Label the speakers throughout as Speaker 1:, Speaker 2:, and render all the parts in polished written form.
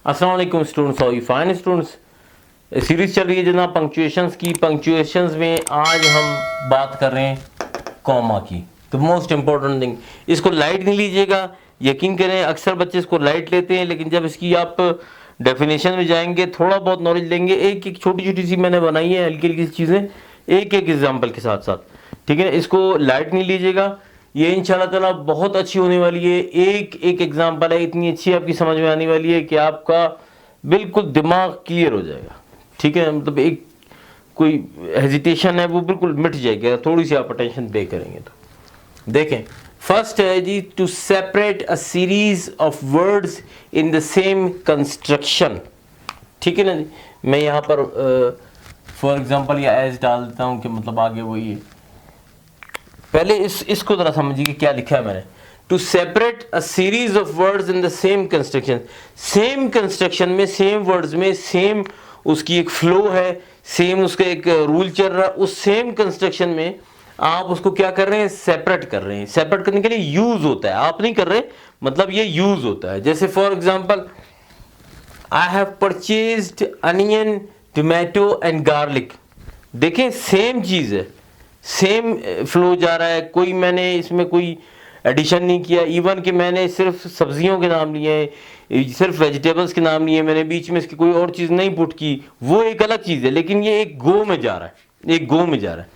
Speaker 1: अस्सलाम वालेकुम students, how you fine students. Series चल रही है जनाब पंक्चुएशंस की। पंक्चुएशंस में आज हम बात कर रहे हैं कॉमा की, द मोस्ट इंपॉर्टेंट थिंग। इसको लाइट नहीं लीजिएगा, यकीन करें अक्सर बच्चे इसको लाइट लेते हैं, लेकिन जब इसकी आप डेफिनेशन में जाएंगे, थोड़ा बहुत नॉलेज लेंगे, एक एक छोटी छोटी सी मैंने बनाई है हल्की हल्की चीज़ें, एक एक एग्जाम्पल के साथ साथ, ठीक है। इसको लाइट नहीं लीजिएगा, ये इंशाल्लाह ताला बहुत अच्छी होने वाली है। एक एक एग्जांपल है, इतनी अच्छी आपकी समझ में आने वाली है कि आपका बिल्कुल दिमाग क्लियर हो जाएगा, ठीक है। मतलब एक कोई हेजिटेशन है वो बिल्कुल मिट जाएगी, थोड़ी सी आप अटेंशन पे करेंगे तो। देखें, फर्स्ट है जी, to separate a series of words in the same construction, ठीक है ना जी। मैं यहाँ पर फॉर एग्जाम्पल या एज डाल देता हूँ कि मतलब आगे वही है। पहले इसको जरा समझिए कि क्या लिखा है मैंने। To separate a series of words in the same construction, same construction में, सेम वर्ड्स में, सेम उसकी एक फ्लो है, सेम उसका एक रूल चल रहा है, उस सेम कंस्ट्रक्शन में आप उसको क्या कर रहे हैं, सेपरेट कर रहे हैं। सेपरेट करने के लिए यूज होता है, आप नहीं कर रहे, मतलब ये यूज होता है। जैसे for example, I have purchased onion, tomato and garlic. देखें सेम चीज है, सेम फ्लो जा रहा है, कोई मैंने इसमें कोई एडिशन नहीं किया। इवन कि मैंने सिर्फ सब्जियों के नाम लिए हैं, सिर्फ वेजिटेबल्स के नाम लिए, मैंने बीच में इसकी कोई और चीज़ नहीं पुट की, वो एक अलग चीज़ है, लेकिन ये एक गो में जा रहा है, एक गो में जा रहा है।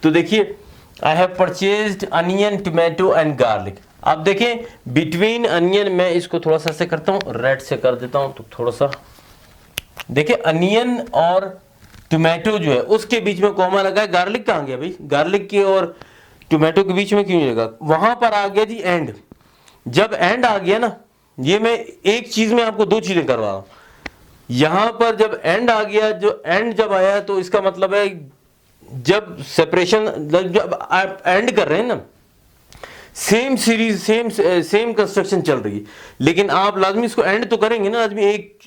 Speaker 1: तो देखिए, I have purchased onion, tomato and garlic. अब देखें, बिटवीन अनियन, मैं इसको थोड़ा सा से करता हूँ, रेड से कर देता हूँ, तो थोड़ा सा देखिए, अनियन और टोमेटो जो है उसके बीच में कॉमा लगा है। गार्लिक कहाँ गया भाई? गार्लिक के और टोमेटो के बीच में क्यों नहीं लगा? वहां पर आ गया जी एंड। जब एंड आ गया ना, ये मैं एक चीज में आपको दो चीजें करवा रहा हूं। यहां पर जब एंड आ गया, जो एंड जब आया, तो इसका मतलब है जब सेपरेशन, जब आप एंड कर रहे हैं ना, सेम सीरीज, सेम कंस्ट्रक्शन चल रही है, लेकिन आप लाजमी इसको एंड तो करेंगे ना, लाजमी एक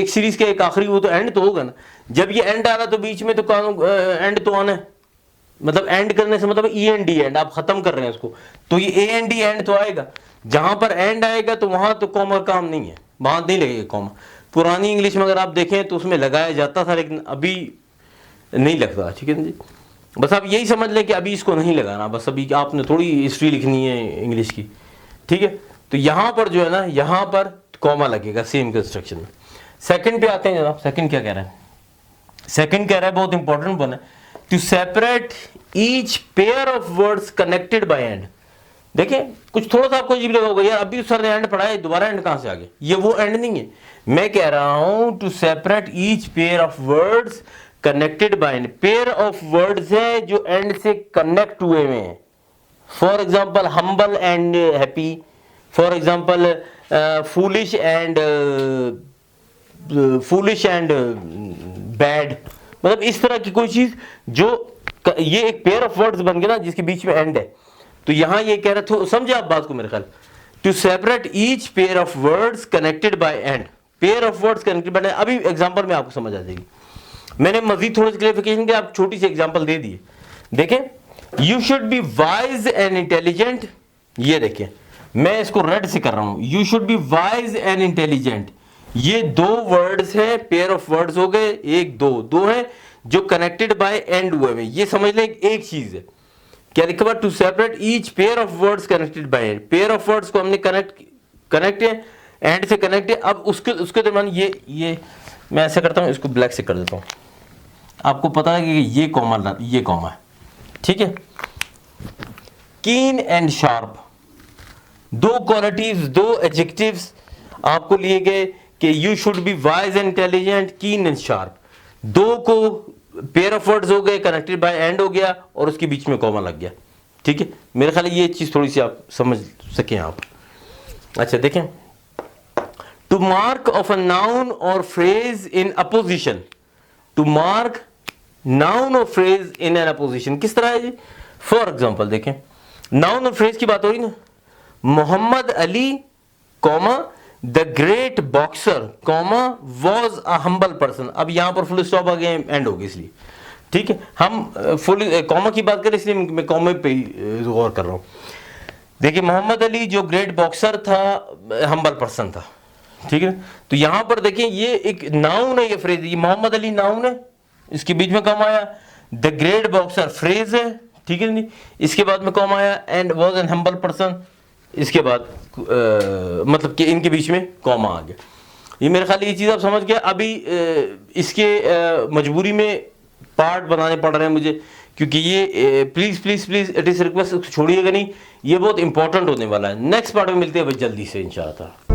Speaker 1: सीरीज का एक आखिरी, वो तो एंड तो होगा ना। जब ये एंड आ रहा तो बीच में तो एंड तो आना है, मतलब एंड करने से मतलब ई एंड डी एंड, आप खत्म कर रहे हैं उसको, तो ये ए एंड डी एंड तो आएगा। जहां पर एंड आएगा तो वहां तो कॉमा काम नहीं है, वहां नहीं लगेगा कॉमा। पुरानी इंग्लिश में अगर आप देखें तो उसमें लगाया जाता था, लेकिन अभी नहीं लगता, ठीक है ना जी। बस आप यही समझ लें कि अभी इसको नहीं लगाना, बस अभी आपने थोड़ी हिस्ट्री लिखनी है इंग्लिश की, ठीक है। तो यहां पर जो है ना, यहां पर कॉमा लगेगा सेम कंस्ट्रक्शन में। सेकंड पे आते हैं जनाब, सेकंड क्या कह रहा है? सेकंड कह रहा है, बहुत इंपॉर्टेंट वन है, to separate each pair of words connected by and. देखिए, कुछ थोड़ा सा आपको अजीब लगा होगा, यार अभी सर ने एंड पढ़ा है, दोबारा एंड कहां से आ गया? ये वो एंड नहीं है, मैं कह रहा हूं to separate each pair of words connected by and. Pair of words है जो एंड से कनेक्ट हुए हुए हैं। For example, humble and happy, for example foolish and bad, मतलब इस तरह की कोई चीज जो, ये एक पेयर ऑफ वर्ड्स बन गया ना जिसके बीच में एंड है। तो यहां ये कह रहा था, समझे आप बात को मेरे ख्याल, to separate each pair of words connected by and. Pair of words connected by, अभी एग्जांपल में आपको समझ आ जाएगी। मैंने मजीद थोड़ी सी क्लैरिफिकेशन के आप छोटी सी एग्जांपल दे दिए। देखें, you should be wise and intelligent, ये देखें मैं इसको रेड से कर रहा हूं, you should be wise and intelligent. ये दो वर्ड्स हैं, पेयर ऑफ वर्ड्स हो गए, एक दो हैं जो कनेक्टेड बाय एंड हुए हैं। ये समझ लें एक चीज है, क्या लिखा हुआ? To separate each pair of words connected by and. Pair of words को हमने कनेक्ट है, एंड से कनेक्ट है। अब उसके दरमियान ये मैं ऐसे करता हूं, इसको ब्लैक से कर देता हूं, आपको पता है कि ये कॉमा है, ठीक है। कीन एंड शार्प, दो क्वालिटीज, दो एडजेक्टिव्स आपको लिए गए कि you should be wise and intelligent, कीन एंड शार्प। दो को पेयर ऑफ वर्ड्स हो गए, कनेक्टेड बाय एंड हो गया, और उसके बीच में कॉमा लग गया, ठीक है। मेरे ख्याल ये चीज थोड़ी सी आप समझ सकें आप। अच्छा देखें, to mark off a noun और phrase in apposition, to mark noun और फ्रेज इन एन अपोजिशन किस तरह है जी? फॉर एग्जाम्पल देखें, नाउन और फ्रेज की बात हो रही ना, Muhammad Ali comma the great boxer comma was a humble person. अब यहां पर फुल स्टॉप आ गया, एंड हो गया, इसलिए ठीक है। हम फुल कॉमा की बात करें, इसलिए मैं कॉमा पे गौर कर रहा हूं। देखिए, मोहम्मद अली जो ग्रेट बॉक्सर था, हम्बल पर्सन था, ठीक है। तो यहां पर देखें ये एक नाउन है, ये फ्रेज, ये मोहम्मद अली नाउन है, इसके बीच में कॉमा आया। द ग्रेट बॉक्सर फ्रेज है, ठीक है नहीं, इसके बाद में कॉमा आया। And was an humble person, इसके बाद मतलब कि इनके बीच में कॉमा आ गया। ये मेरे ख्याल ये चीज़ आप समझ गए। अभी इसके मजबूरी में पार्ट बनाने पड़ रहे हैं मुझे, क्योंकि ये please please please it is request, छोड़िएगा नहीं, ये बहुत इंपॉर्टेंट होने वाला है। नेक्स्ट पार्ट में मिलते हैं भाई जल्दी से इंशाअल्लाह।